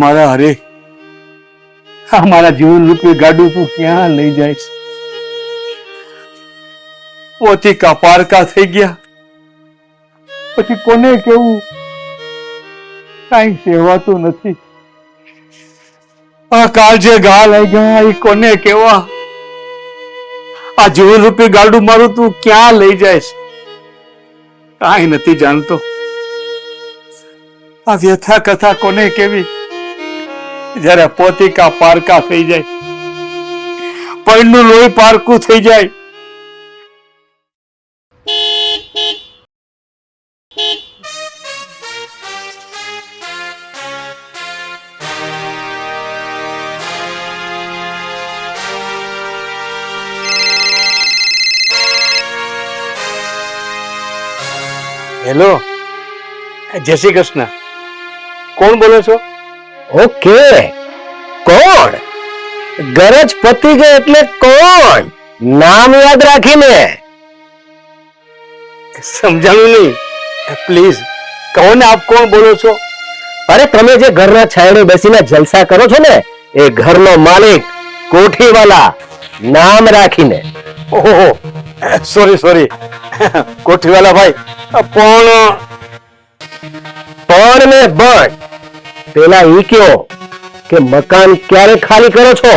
મારા હરે, આ મારા જીવન રૂપી ગાડું તું ક્યાં લઈ જાય? પોતી કા પારકા થઈ ગયા પછી કોને કેવું? કઈ કહેવાતું નથી. આ કાળજે ઘા લઈ ગયા એ કોને કેવા? આ જીવન રૂપી ગાડું મારું તું ક્યાં લઈ જાય? કાંઈ નથી જાણતો. આ વ્યથા કથા કોને કેવી જયારે પોતિકા પારકા થઈ જાય, પૈણનું લોહી પારકું થઈ જાય. હેલો, જય શ્રી કૃષ્ણ. કોણ બોલો છો? ઓકે, કોણ? ગરજ પતી ગઈ એટલે કોણ? નામ યાદ રાખીને. સમજાણું નહીં, પ્લીઝ કહો ને આપ કોણ બોલો છો? અરે તમે જે ઘરના છાયડે બેસીને જલસા કરો છો ને, એ ઘરનો માલિક, કોઠીવાલા. નામ રાખીને. ઓહો, સોરી સોરી કોઠીવાલા ભાઈ. પણ ને બટ પેલા ઈ કયો કે મકાન ક્યારે ખાલી કરો છો?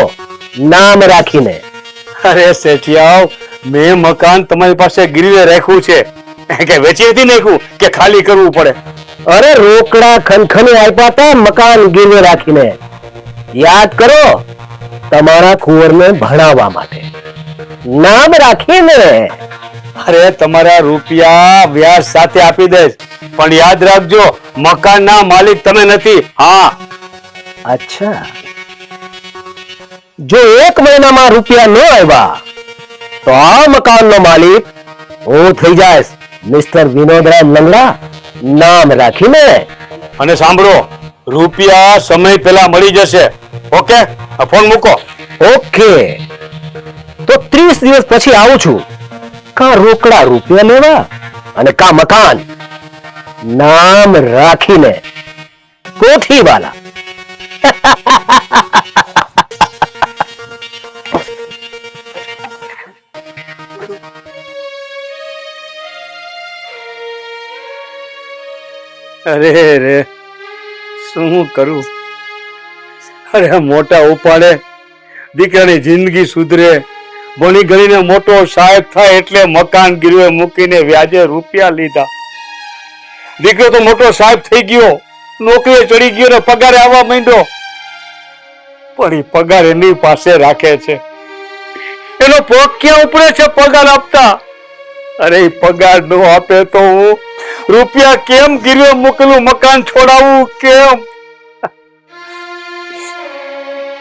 નામ રાખીને. અરે શેઠિયાઓ, મેં મકાન તમારી પાસે ગીરવે રાખ્યું છે કે વેચી નથી નાખ્યું કે ખાલી કરવું પડે? અરે રોકડા ખનખની આપ્યા હતા મકાન ગીરવે રાખીને. યાદ કરો, તમારા કુંવરને ભણાવવા માટે. નામ રાખીને. અરે તમારા રૂપિયા વ્યાજ સાથે આપી દઈશ, પણ યાદ રાખજો મકાનના માલિક તમે નથી. હા. અચ્છા, જો 1 મહિનામાં રૂપિયા ન આવ્યા તો આ મકાનનો માલિક હું થઈ જાઈશ, મિસ્ટર વિનોદરાય લંગડા. નામ રાખીને. અને સાંભળો, રૂપિયા સમય પહેલા મળી જશે. ઓકે, ફોન મૂકો. ઓકે, તો 30 દિવસ પછી આવું છું. કા રોકડા રૂપિયા લેવા અને કા મકાન. નામ રાખીને. કોઠીવાલા. અરે રે, શું કરું? અરે મોટા ઉપાડે દીકરાની જિંદગી સુધરે, ભણી ગણીને મોટો સાહેબ થાય એટલે મકાન ગીરવે મૂકીને વ્યાજે રૂપિયા લીધા. દીકરો તો મોટો સાહેબ થઈ ગયો, નોકરીએ ચડી ગયો ને પગારે આવવા માંડ્યો. પણ એ પગાર એની પાસે રાખે છે, એનો પગ ક્યાં ઉપડે છે પગાર આપતા? અરે પગાર નો આપે તો હું રૂપિયા કેમ ગીરવે મૂકેલું મકાન છોડાવું? કેમ?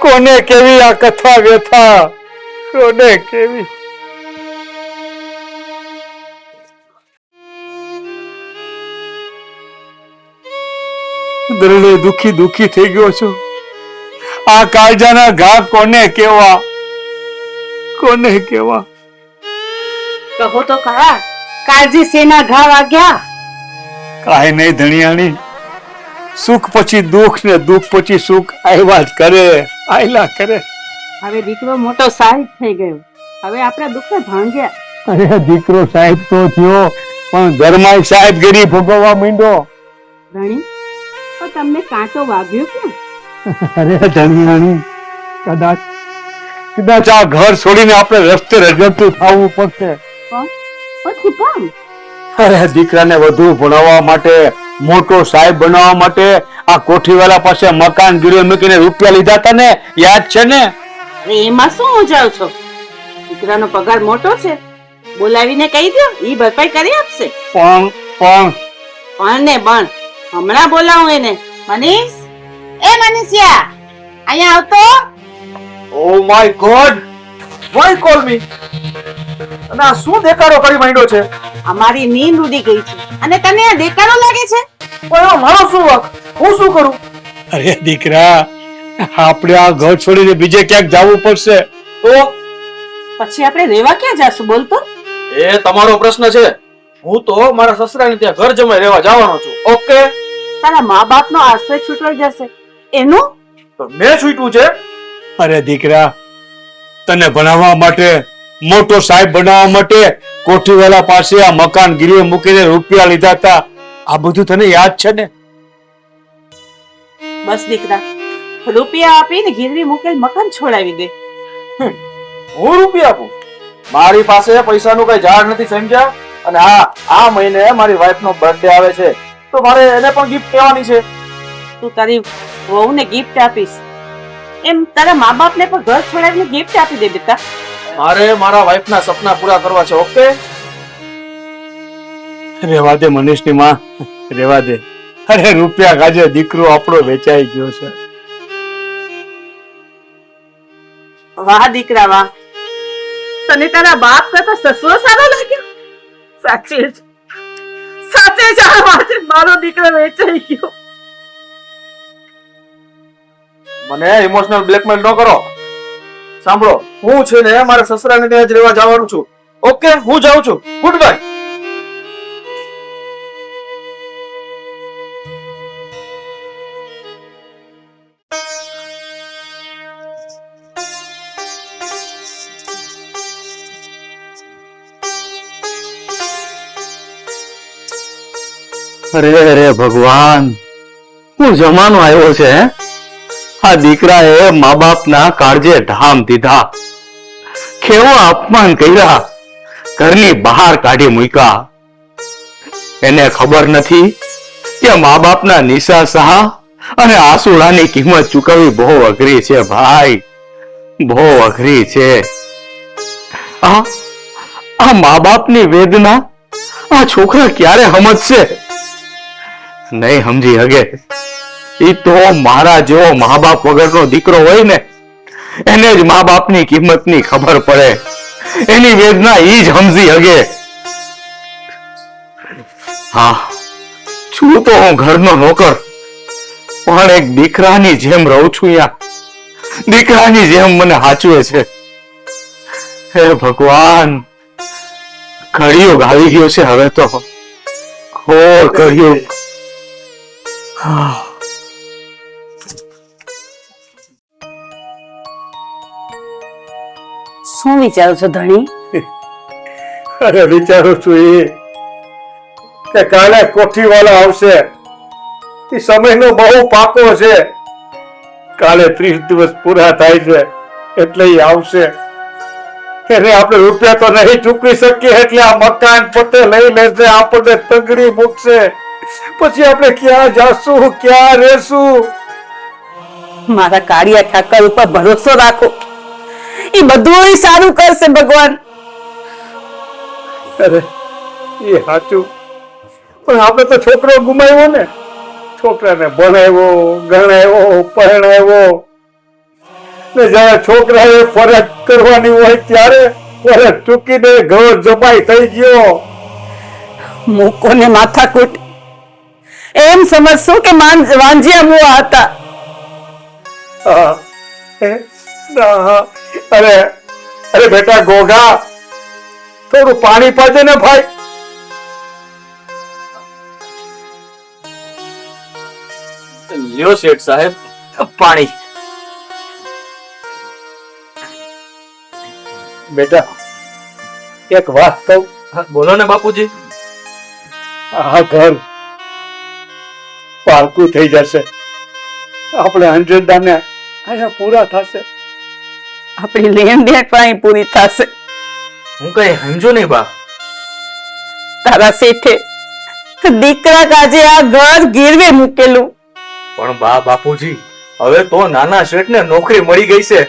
કોને કેવી આ કથા વ્યથા? કોને કેવી? દરડે દુખી દુખી થઈ ગયો છું. આ કાળજાના ઘા કોને કેવા? કોને કેવા? કહો તો ખરા, કાળજી સેના ઘા વાગ્યા? કાંઈ નહીં ધણિયાણી, સુખ પછી દુઃખ ને દુઃખ પછી સુખ આવ્યા જ કરે, આયલા કરે. હવે દીકરો મોટો સાહેબ થઈ ગયો, હવે આપણે દુઃખે ભાંગ્યા. અરે દીકરો સાહેબ તો થયો, પણ ઘરમાં સાહેબગીરી ભોગવવા માંડ્યો. ધણી, તો તમને કાંટો વાગ્યો કેમ? અરે ધણિયાણી, કદાચ આ ઘર છોડીને આપણે રસ્તે રજડતું થવું પડશે. પણ શું કામ? અરે દીકરાને વધુ ભણાવવા માટે, મોટો સાહેબ બનાવવા માટે આ કોઠીવાલા પાસે મકાન ગીરવે મૂકીને રૂપિયા લીધા હતા ને, યાદ છે ને? અરે એમાં શું મજાવ છો? દીકરાનો પગાર મોટો છે, બોલાવીને કહી દો, ઈ ભરપાઈ કરી આપશે. પણ ને પણ હમણાં બોલાવું એને. મનીષ, એ મનીષિયા, અહીંયા આવતો. Oh my god, why call me? અને આ શું દેખાડો કરી માંડ્યો છે? અમારી નીંદ ઉડી ગઈ છે અને તને આ દેખાડો લાગે છે? પણ મારો શું વાક? હું શું કરું? અરે દીકરા, આપણે આ ઘર છોડીને બીજે ક્યાંક જવું પડશે. તો પછી આપણે રેવા ક્યાં જાશું? બોલતો. એ તમારો પ્રશ્ન છે. હું તો મારા સસરાને ત્યાં ઘર જમાઈ રહેવા જવાનો છું. ઓકે? તારા મા બાપ નો આશ્રય છૂટવાઈ જશે એનું તો મેં છૂટ્યું છે. અરે દીકરા, તને ભણાવવા માટે, મોટો સાહેબ બનાવવા માટે કોઠીવાલા પાસે આ મકાન ગીરવે મૂકીને રૂપિયા લીધા હતા. આ બધું તને યાદ છે ને? બસ દીકરા, રૂપિયા આપીને ગીરવી મૂકેલ મકાન છોડાવી દે. હું રૂપિયા આપું? મારી પાસે પૈસાનું કઈ ઝાડ નથી, સમજ્યા? અને આ મહિને મારી વાઈફ નો બર્થડે આવે છે, તો મારે એને પણ ગિફ્ટ લેવાની છે. તું તારી વહુને ગિફ્ટ આપીશ એમ તારા મા બાપને પણ ઘર છોડાવીને ગિફ્ટ આપી દે બેટા. મારે મારા વાઈફ ના સપના પૂરા કરવા છે. ઓકે, રેવા દે મનીષની માં, રેવા દે. અરે રૂપિયા કાજે દીકરો આપણો વેચાઈ ગયો છે. વાહ દીકરા વાહ, તને તારા બાપ કરતા સસરો સારો લાગ્યો? સાચે જ આ વાત છે, મારો દીકરો વેચાઈ ગયો. મને ઇમોશનલ બ્લેકમેલ ન કરો. સાંભળો, હું છે ને મારા સસરાને ત્યાં જ રહેવા જવાનું છું. ઓકે, હું જાઉં છું. Good bye. અરે અરે ભગવાન, શું જમાનો આવ્યો છે હે? આ દીકરાએ મા બાપના કાળજે ઢામ દીધા, કેવો અપમાન કર્યા, ઘરની બહાર કાઢી મૂક્યા. એને ખબર નથી કે મા બાપના નિશા સહા અને આસુડાની કિંમત ચૂકવવી બહુ અઘરી છે ભાઈ, બહુ અઘરી છે. આ મા બાપની વેદના આ છોકરા ક્યારે સમજશે? નહીં સમજી હગે. ઈ તો મારા જેવો મા બાપ વગરનો દીકરો હોય ને, એને જ મા બાપની કિંમતની ખબર પડે, એની વેદના ઈ જ સમજી હગે. હા, છું તો હું ઘરનો નોકર, પણ એક દીકરાની જેમ રહું છું યા, દીકરાની જેમ મને હાચવે છે. હે ભગવાન, કળિયુગ આવી ગયો છે હવે તો, ઘોર કળિયુગ. શું વિચારો છો ધણી? અરે વિચારું છું એ કે કાલે કોઠીવાલા આવશે. એ સમયનો બહુ પાકો છે. કાલે 30 દિવસ પૂરા થાય છે એટલે એ આવશે. એને આપણે રૂપિયા તો નહીં ચૂકવી શકીએ, એટલે આ મકાન પોતે લઈ લેશે, આપણને તગડી મૂકશે. પછી આપણે ક્યાં જાશું, ક્યાં રહેશું? મારા કાળિયા ઠાકર ઉપર ભરોસો રાખો, એ બધું સારું કરશે ભગવાન. અરે એ સાચું, પણ આપણે તો છોકરો ગુમાવ્યો ને. છોકરાને ભણાવ્યો, ગણાવ્યો, પરણાવ્યો, ને જયારે છોકરાએ ફરજ કરવાની હોય ત્યારે ફરજ ચૂકીને ઘર જમાઈ થઈ ગયો. મૂકો ને માથાકૂટ, એમ સમજશો કે વાંજિયા મુવા હતા. હા, હા. અરે બેટા ગોગા, થોડું પાણી પાજે ને ભાઈ. લ્યો શેઠ સાહેબ, પાણી. બેટા એક વાત કહું? બોલો ને બાપુજી. આ ઘર પારકું થઈ જશે. આપણે અંજદાને અહીંયા પૂરા થશે. આપણી લેણ દેણ પણ પૂરી થશે. હું કઈ સમજો નહીં બા. તારા શેઠે દીકરા કાજે આ ઘર ગીરવે મૂકેલું. પણ બા બાપુજી, હવે તો નાના શેઠને નોકરી મળી ગઈ છે.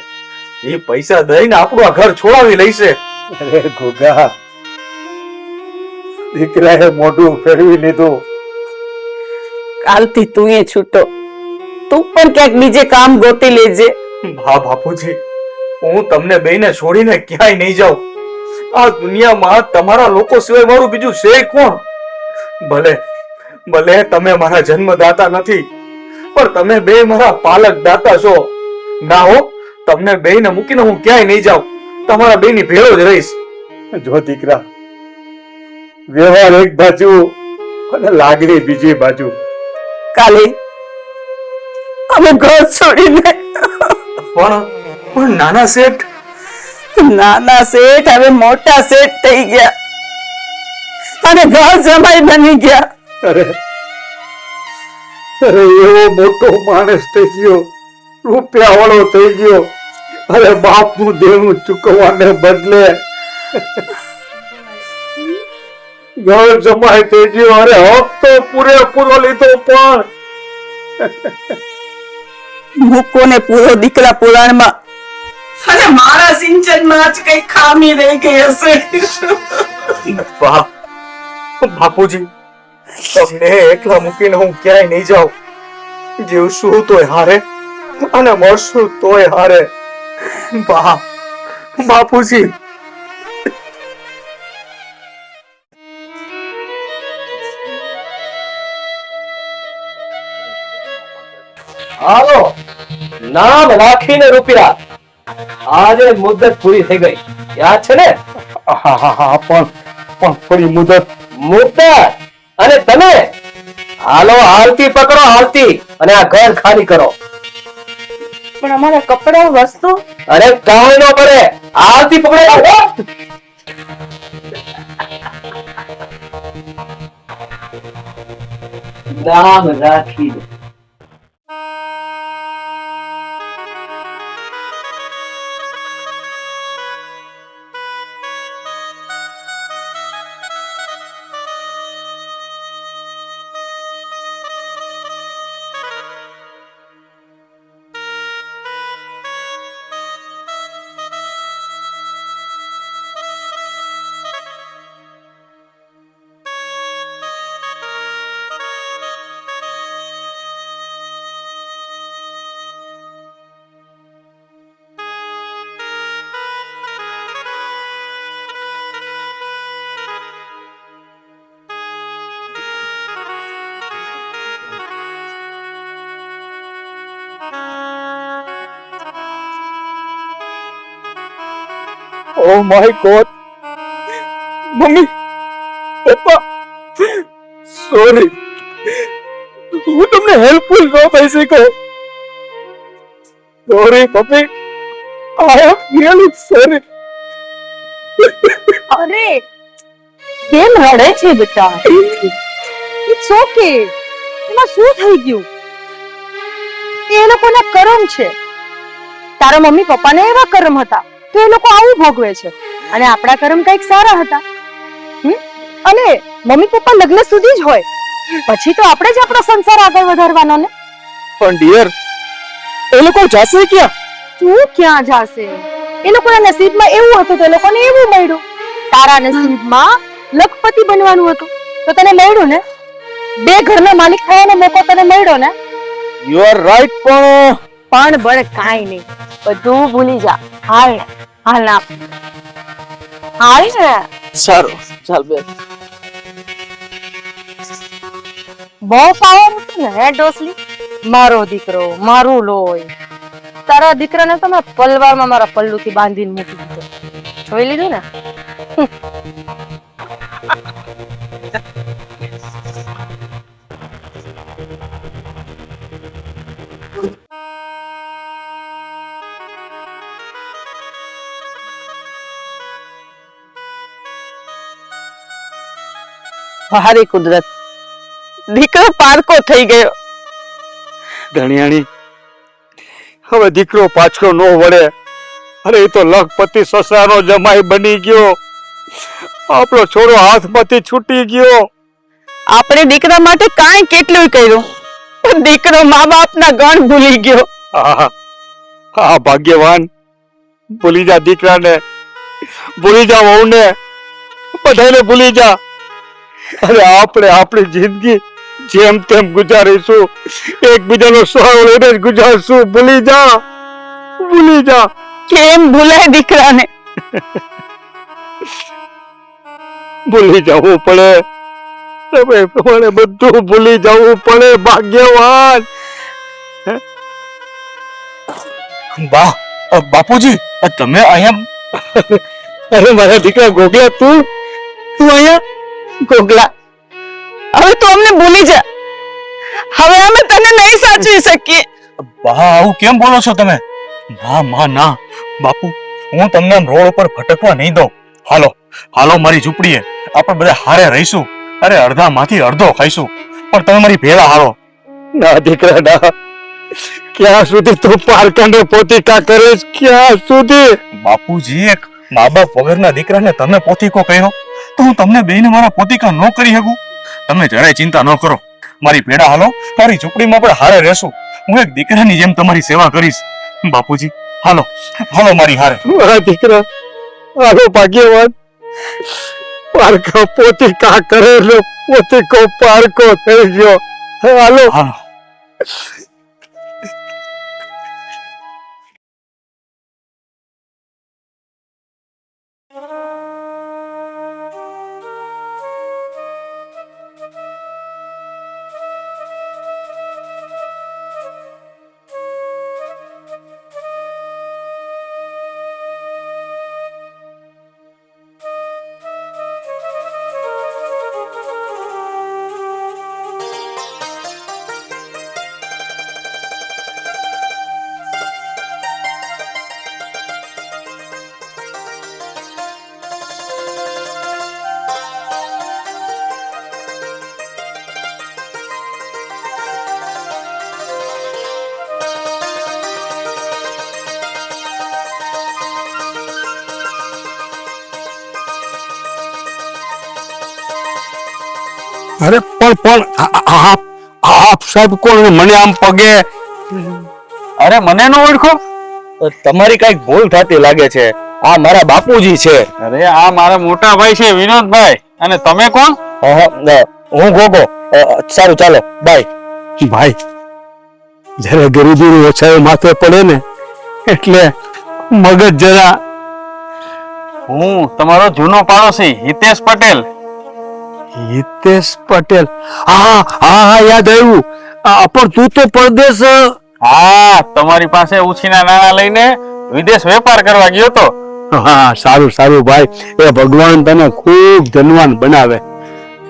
એ પૈસા દઈને આપણું આ ઘર છોડાવી લઈશે. અરે ગોગા, દીકરાએ મોઢું ફેરવી લીધું. કાલથી તું એ છૂટો, તું પણ ક્યાંક બીજે કામ ગોતી લેજે. બા બાપુજી, હું તમને બેને છોડીને ક્યાંય નહીં જાઉં. આ દુનિયામાં તમારા લોકો સિવાય મારું બીજું છે કોણ? ભલે તમે મારા જન્મદાતા નથી, પણ તમે બે મારા પાલક દાતા છો. ના હો, તમને બેને મૂકીને હું ક્યાંય નહીં જાઉં. તમારા બેની ભેળો જ રહીશ. જો દીકરા, વ્યવહાર એક બાજુ અને લાગણી બીજી બાજુ. કાલે અમે ઘર છોડીને પણ નાના શેઠ નાના શેઠ હવે મોટા શેઠ થઈ ગયા અને ઘર જમાઈ બની ગયા. અરે અરે એવો મોટો માણસ થઈ ગયો, રૂપિયા વાળો થઈ ગયો. અરે બાપનું દેવું ચૂકવવાને બદલે ઘર જમાઈ થઈ ગયો. અરે હપ્તો પૂરેપૂરો લીધો પણ મૂકો ને પૂરો દીકરા પુરાણમાં અને મારા સિંચનમાં જ કઈ ખામી રહી ગઈ હશે. બાપુજી, તમને એકલા મૂકીને હું ક્યાંય નહીં જાઉં. જીવશું તોય હારે અને મરશું તોય હારે. બાપુજી. હાલો, નામ રાખીને રૂપિયા. આજે મુદત પૂરી થઈ ગઈ, યાદ છે ને? હા પણ થોડી મુદત અને તમે હાલો, હાલતી પકડો, હાલતી, અને આ ઘર ખાલી કરો. પણ અમારા કપડા વસ્તુ અરે કાંઈ ન પડે, હાલતી પકડો. નામ રાખીને. ઓ માય ગોડ, મમ્મી, પપ્પા, સોરી, હું તમને હેલ્પફુલ ન થઈ શક્યો. Sorry mummy, I am really sorry. અરે કેમ રડે છે બેટા? It's okay. એમાં શું થઈ ગયું? એ લોકોના કર્મ છે. તારા મમ્મી પપ્પાને એવા કર્મ હતા તો એ લોકો આવું ભોગવે છે, અને આપણા કર્મ કઈક સારા હતા. અને મમ્મી પપ્પા લગ્ન સુધી જ હોય, પછી તો આપણે જ આપણો સંસાર આગળ વધારવાનો ને. પણ ડિયર, એ લોકો જશે ક્યાં? તું ક્યાં જાશે? એ લોકોના નસીબમાં એવું હતું તો એ લોકોને એવું મળ્યું. તારા નસીબમાં લખપતિ બનવાનું હતું તો તને મળ્યું ને. બે ઘરના માલિક થવાનો મોકો તને મળ્યો ને. You are right. પણ બળ કાંઈ નહીં, બધું ભૂલી જા. હાલ ને, હાલ ના, હાલ ને. સારું, ચાલ બેન. બહુ પાવર હતું ને હે ડોસલી? મારો દીકરો, મારું લોહી. તારા દીકરાને તો મેં પલવારમાં મારા પલ્લુથી બાંધીને મૂકી દીધો. જોઈ લીધું ને? હારી કુદરત, દીકરો પારકો થઈ ગયો. ધણિયાણી, હવે દીકરો પાછો નો વળે. અરે એ તો લખપતિ સસરાનો જમાઈ બની ગયો. આપણો છોરો હાથમાંથી છૂટી ગયો. આપણે દીકરા માટે કાંઈ કેટલું કર્યું, પણ દીકરો મા બાપના ગણ ભૂલી ગયો. હા ભાગ્યવાન. ભૂલી જા દીકરાને, ભૂલી જા વહુને, બધાને ભૂલી જા. અરે આપણે આપણી જિંદગી જેમ તેમ ગુજારીશું, એકબીજાનો સહારો લઈને જ ગુજારશું. ભૂલી જા, ભૂલી જા. કેમ ભૂલાય દીકરાને? ભૂલી જવું પડે, તમે પ્રમાણે બધું ભૂલી જવું પડે. ભાગ્યવાન. બાપુજી, તમે અહીંયા? અરે મારા દીકરા ગોગલા, તું અહીંયા? ગોગલા, હવે તું અમને ભૂલી જા. હવે અમે તને નહીં સાચવી શકીએ. બા આવું કેમ બોલો છો તમે? ના માં ના બાપુ, હું તમને આમ રોડ ઉપર ભટકવા નહીં દઉં. હાલો હાલો મારી ઝૂંપડીએ, આપણે બધા હારે રહીશું. અરે અડધામાંથી અડધો ખાઈશું, પણ તમે મારી ભેળા હાલો. ના દીકરા ના, ક્યાં સુધી તું પારકાને પોતીકા કરીશ? ક્યાં સુધી? બાપુજી, એક મા બાપ વગરના દીકરાને તમે પોતીકો કહ્યો તો હું તમને બેયને મારા પોતીકા ન કરી શકું? તમે જરાય ચિંતા ન કરો, મારી ભેળા હાલો, મારી ઝૂંપડીમાં પણ હારે રહેશું. હું એક દીકરાની જેમ તમારી સેવા કરીશ. બાપુજી હાલો હાલો મારી હારે. મારા દીકરા, હાલો ભાગ્યવાન. પારકા પોતીકા કરે એટલે પોતીકો પારકો થઈ ગયો. હાલો. હાલો. અરે પણ આપ સાહેબ કોણ? મને આમ પગે. અરે મને નો ઓળખો? તમારી કઈક ભૂલ થતી લાગે છે. આ મારા બાપુજી છે. અરે આ મારા મોટા ભાઈ છે વિનોદભાઈ. અને તમે કોણ? હું ગોગો. સારું ચાલો બાય. ભાઈ, જયારે ગરીબીની ઓછાઈ માથે પડે ને એટલે મગજ જરા. હું તમારો જૂનો પાડોશી હિતેશ પટેલ. હિતેશ પટેલ? હા હા હા, યાદ આવ્યું. પણ તું તો પરદેશ. હા, તમારી પાસે ઉછીના નાણાં લઈને વિદેશ વેપાર કરવા ગયો તો. હા, સારું સારું ભાઈ, એ ભગવાન તને ખૂબ ધનવાન બનાવે.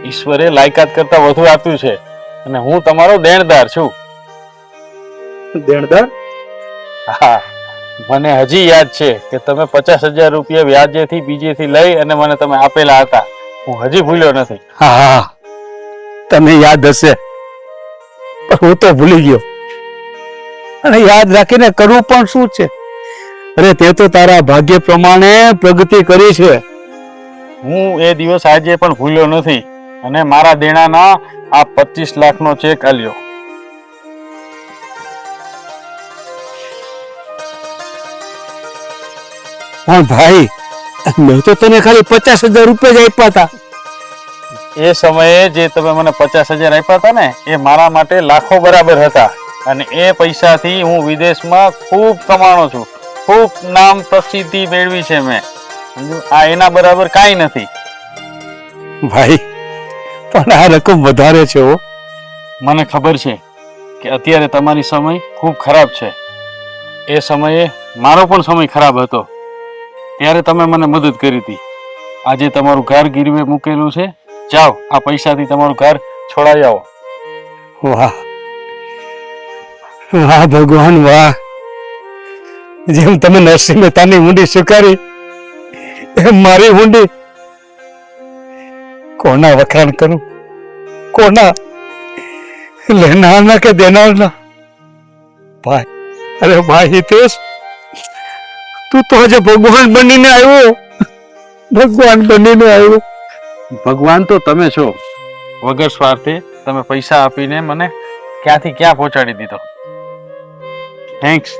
ઈશ્વરે લાયકાત કરતા વધુ આપ્યું છે અને હું તમારો દેણદાર છું. દેણદાર? હા, મને હજી યાદ છે કે તમે 50,000 રૂપિયા વ્યાજેથી બીજેથી લઈ અને મને તમે આપેલા હતા. હું હજી ભૂલ્યો નથી. હા, તને યાદ હશે, પણ હું તો ભૂલી ગયો. અને યાદ રાખીને કરવું પણ શું છે? અરે તે તો તારા ભાગ્ય પ્રમાણે પ્રગતિ કરી છે. હું એ દિવસ આજે પણ ભૂલ્યો નથી અને મારા દેણાના આ 25 લાખનો ચેક આલ્યો. પણ ભાઈ, મેં તો તને ખાલી 50,000 રૂપિયા જ આપ્યા હતા. એ સમયે જે તમે મને 50,000 આપ્યા હતા ને, એ મારા માટે લાખો બરાબર હતા. અને એ પૈસાથી હું વિદેશમાં ખૂબ કમાણો છું. ખૂબ નામ પ્રસિદ્ધિ મેળવી છે મેં. આ એના બરાબર કાંઈ નથી. ભાઈ, પણ આ રકમ વધારે છે હો. મને ખબર છે કે અત્યારે તમારી સમય ખૂબ ખરાબ છે. એ સમયે મારો પણ સમય ખરાબ હતો. ત્યારે તમે મને મદદ કરી હતી. આજે તમારું ઘર ગીરવે મૂકેલું છે. જાઓ, આ પૈસાથી તમારું ઘર છોડાઈ આવો. વાહ વાહ ભગવાન વાહ! જેમ તમે નરસિંહ મહેતાની ઊંડી સ્વીકારી, એમ મારી ઊંડી. કોના વખાણ કરું? કોના? લેનારના કે દેનારના? ભાઈ, અરે ભાઈ હિતેશ, તું તો હજે ભગવાન બનીને આવ્યો. ભગવાન બનીને આવ્યો. ભગવાન તો તમે છો. વગર સ્વાર્થે તમે પૈસા આપીને મને ક્યાંથી ક્યાં પહોંચાડી દીધો. થેન્ક્સ.